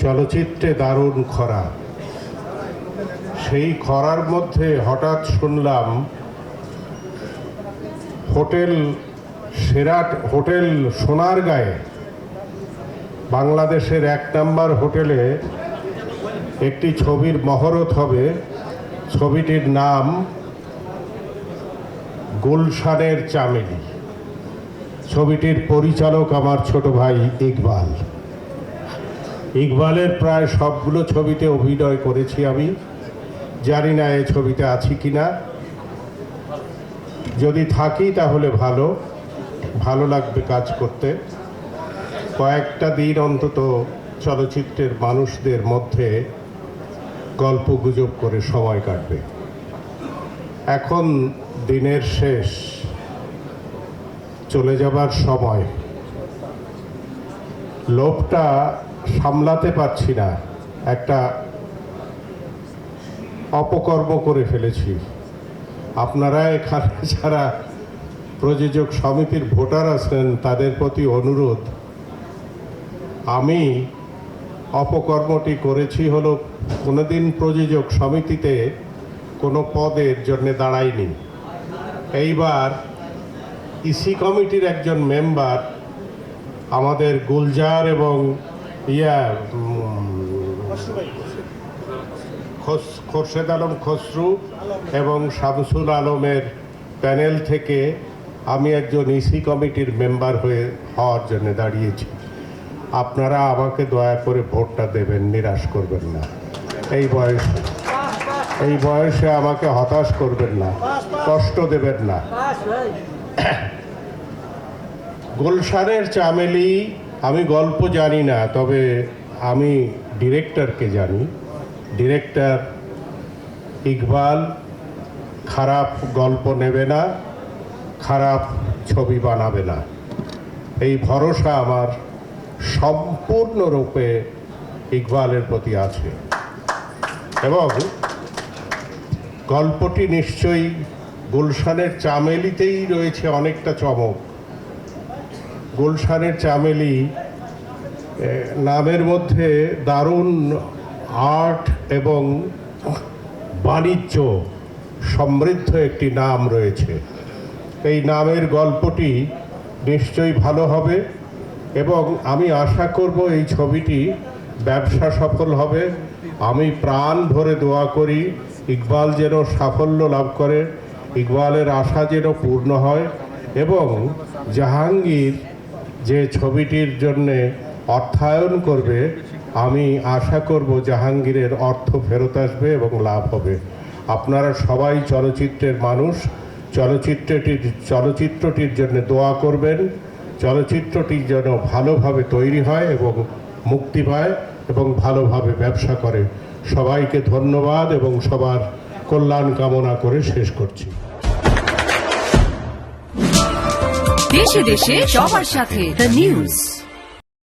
চলচ্চিত্রে দারুণ খরা। সেই খরার মধ্যে হঠাৎ শুনলাম হোটেল সোনারগাঁয়ে, বাংলাদেশের 1 নম্বর হোটেলে একটি ছবির মহরত হবে। ছবিটির নাম গুলশানের চামেলি। ছবিটির পরিচালক আমার ছোট ভাই ইকবাল। ইকবালের প্রায় সবগুলো ছবিতে অভিনয় করেছি আমি। জানি না এই ছবিতে আছি কিনা। যদি থাকি তাহলে ভালো লাগবে কাজ করতে। কয়েকটা দিন অন্তত চলচ্চিত্রের মানুষদের মধ্যে গল্প গুজব করে সময় কাটবে। এখন দিনের শেষ, চলে যাবার সময়। লোভটা সামলাতে পারছি না, একটা অপকর্ম করে ফেলেছি। আপনারা এখানে যারা প্রযোজক সমিতির ভোটার আছেন তাদের প্রতি অনুরোধ, আমি অপকর্মটি করেছি হলো কোনোদিন প্রযোজক সমিতিতে কোনো পদের জন্য দাঁড়াইনি। এইবার ইসি কমিটির একজন মেম্বার আমাদের গুলজার এবং খোরশেদ আলম খসরু এবং শামসুল আলমের প্যানেল থেকে আমি একজন ইসি কমিটির মেম্বার হওয়ার জন্য দাঁড়িয়েছি। আপনারা আমাকে দয়া করে ভোটটা দেবেন, নিরাশ করবেন না। এই বয়সে আমাকে হতাশ করবেন না, কষ্ট দেবেন না। গুলশানের চামেলি, আমি গল্প জানি না, তবে আমি ডিরেক্টরকে জানি। ডিরেক্টর ইকবাল খারাপ গল্প নেবে না, খারাপ ছবি বানাবে না, এই ভরসা আমার সম্পূর্ণরূপে ইকবালের প্রতি আছে। এবং গল্পটি নিশ্চয়ই গুলশানের চামেলিতেই রয়েছে অনেকটা চমক। গুলশানের চামেলি নামের মধ্যে দারুণ আর্ট এবং বাণিজ্য সমৃদ্ধ একটি নাম রয়েছে। এই নামের গল্পটি নিশ্চয়ই ভালো হবে এবং আমি আশা করব এই ছবিটি ব্যবসা সফল হবে। আমি প্রাণ ভরে দোয়া করি ইকবাল যেন সাফল্য লাভ করে, ইকবালের আশা যেন পূর্ণ হয় এবং জাহাঙ্গীর যে ছবিটির জন্যে অর্থায়ন করবে, আমি আশা করব জাহাঙ্গীরের অর্থ ফেরত আসবে এবং লাভ হবে। আপনারা সবাই চলচ্চিত্রের মানুষ, চলচ্চিত্রটির জন্য দোয়া করবেন। চলচ্চিত্রটি যেন ভালোভাবে তৈরি হয় এবং মুক্তি পায় এবং ভালোভাবে ব্যবসা করে। সবাইকে ধন্যবাদ এবং সবার কল্যাণ কামনা করে শেষ করছি। দেশে দেশে সবার সাথে দ্য নিউজ।